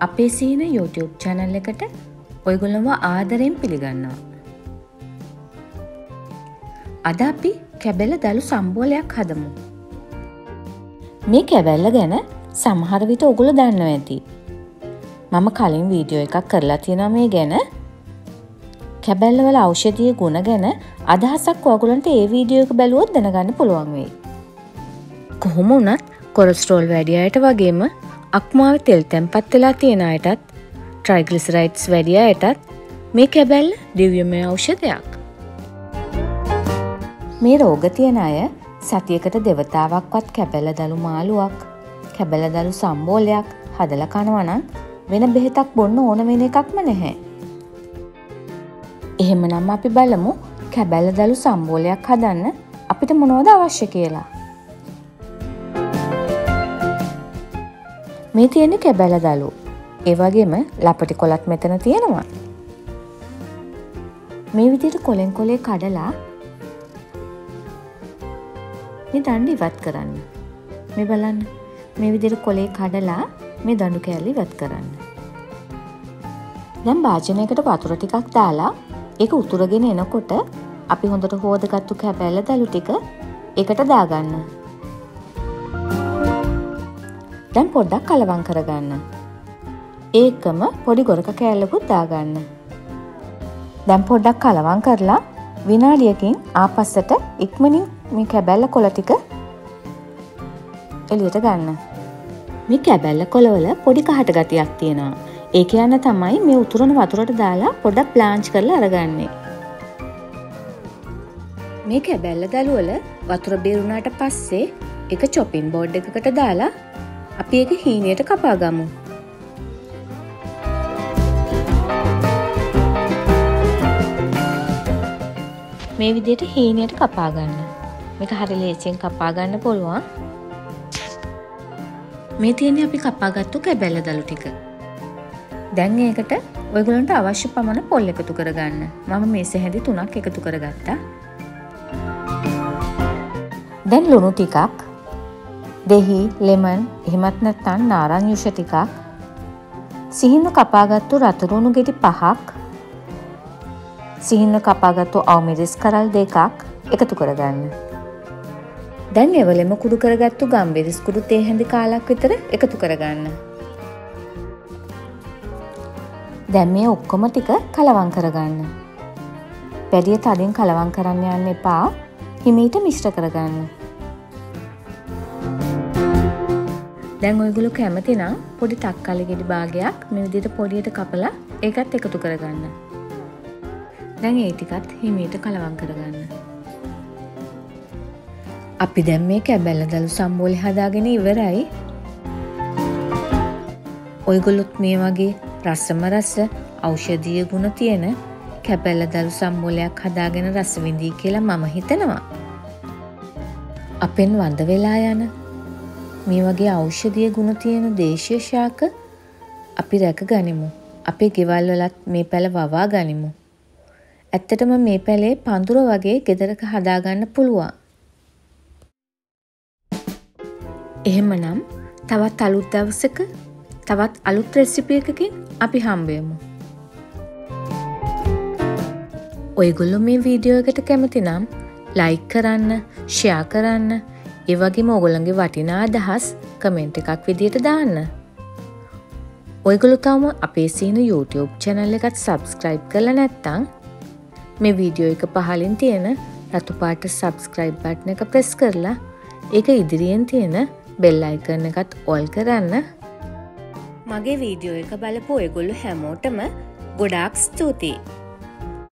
අපේ සීන YouTube channel එකට ඔයගොල්ලන්ව ආදරෙන් පිළිගන්නවා. අද අපි කැබෙල දලු සම්බෝලයක් හදමු. මේ කැබැල්ල ගැන සමහර විට ඔයගොල්ලෝ දන්නවා ඇති. මම කලින් වීඩියෝ එකක් කරලා තියෙනවා මේ ගැන. කැබැල්ල වල ඖෂධීය ගුණ ගැන අදහසක් ඔයගොල්ලන්ට ඒ වීඩියෝ එක බැලුවොත් දැනගන්න පුළුවන් වෙයි. කොහොම වුණත් කොලෙස්ටරෝල් වැඩි අයට වගේම අක්මාවේ තෙල් තැම්පත් වෙලා තියෙන අයටත් triglycerides වැඩි අයටත් මේ කැබැල්ල දිව්‍යමය ඖෂධයක්. මේ රෝග තියෙන අය සතියකට දෙවතාවක්වත් කැබැල්ල දලු මාළුවක්, කැබැල්ල දලු සම්බෝලයක් හදලා කනවා නම් වෙන බෙහෙතක් බොන්න ඕන වෙන එකක්ම නැහැ. එහෙමනම් අපි බලමු කැබැල්ල දලු සම්බෝලයක් හදන්න අපිට මොනවද අවශ්‍ය කියලා. මේ තියෙන්නේ කැබැල්ල දලු. ඒ වගේම ලපටි කොලත් මෙතන තියෙනවා. මේ විදිහට කොලෙන් කොලේ කඩලා මේ දඬු ඉවත් කරන්න. මේ බලන්න. මේ විදිහට කොලේ කඩලා මේ දඬු කෑල්ල ඉවත් කරන්න. දැන් භාජනයකට වතුර ටිකක් දාලා ඒක උතුරගෙන එනකොට අපි හොඳට හොදගත්තු කැබැල්ල දලු ටික ඒකට දාගන්න. දැන් පොඩ්ඩක් කලවම් කරගන්න. ඒකම පොඩි ගොරක කෑල්ලකුත් දාගන්න. දැන් පොඩ්ඩක් කලවම් කරලා විනාඩියකින් ආපස්සට ඉක්මනින් මේ කැබැල්ල කොළ ටික එළියට ගන්න. මේ කැබැල්ල කොළවල පොඩි කහට ගතියක් තියෙනවා. ඒ කියන්නේ තමයි මේ උතුරන වතුරට දාලා පොඩ්ඩක් ප්ලාන්ච් කරලා අරගන්නේ. මේ කැබැල්ල දළු වල වතුර බේරුණාට පස්සේ ඒක චොපින් බෝඩ් එකකට දාලා අපි ඒක හීනියට කපා ගමු. මේ විදිහට හීනියට කපා ගන්න. මේක හරිය ලේසියෙන් කපා ගන්න පුළුවන්. මේ තියෙන්නේ අපි කපාගත්තු කැබැල්ල දළු ටික. දැන් ඒකට ඔයගොල්ලන්ට අවශ්‍ය පමණ පොල් එකතු කරගන්න. මම මේසෙ හැඳි 3ක් එකතු කරගත්තා. දැන් ලුණු ටිකක්, දෙහි, ලෙමන්, එහෙමත් නැත්නම් නාරංජුෂ ටිකක්, සිහින්ව කපාගත්තු රතුරුණු ගෙඩි 5ක්, සිහින්ව කපාගත්තු අවමිරිස් කරල් 2ක් එකතු කරගන්න. දැන් එවලෙම කුඩු කරගත්තු ගම්බිරිස් කුඩු තේ හැඳි කාලක් විතර එකතු කරගන්න. දැන් මේ ඔක්කොම ටික කලවම් කරගන්න. පැඩිය තදින් කලවම් කරන්න යන්න එපා. හිමීට මිශ්‍ර කරගන්න. දැන් ඔයගොල්ලෝ කැමති නම් පොඩි තක්කාලි ගෙඩි භාගයක් මේ විදිහට පොඩියට කපලා ඒකත් එකතු කරගන්න. දැන් ඒ ටිකත් හිමීට කලවම් කරගන්න. අපි දැන් මේ කැබැල්ල දලු සම්බෝලේ හදාගෙන ඉවරයි. ඔයගොල්ලොත් මේ වගේ රසම රස ඖෂධීය ගුණ තියෙන කැබැල්ල දලු සම්බෝලයක් හදාගෙන රස විඳී කියලා මම හිතනවා. අපෙන් වඳ වෙලා යන මේ වගේ ඖෂධීය ගුණ තියෙන දේශීය ශාක අපි රැක ගනිමු. අපේ ගෙවල් වලත් මේ පැල වවා ගනිමු. ඇත්තටම මේ පැලේ පඳුර වගේ ගෙදරක හදාගන්න පුළුවන්. එහෙමනම් තවත් අලුත් දවසක තවත් අලුත් රෙසිපි එකකින් අපි හම්බෙමු. ඔයගොල්ලෝ මේ වීඩියෝ එකට කැමති නම් ලයික් කරන්න, ෂෙයා කරන්න, ඒ වගේම ඔයගොල්ලන්ගේ වටිනා අදහස් කමෙන්ට් එකක් විදියට දාන්න. ඔයගොල්ලෝ තවම අපේ සීන YouTube channel එකත් subscribe කරලා නැත්නම් මේ වීඩියෝ එක පහලින් තියෙන රතු පාට subscribe button එක press කරලා ඒක ඉදිරියෙන් තියෙන bell icon එකත් all කරන්න. මගේ වීඩියෝ එක බලපු ඔයගොල්ලෝ හැමෝටම ගොඩාක් ස්තුතියි.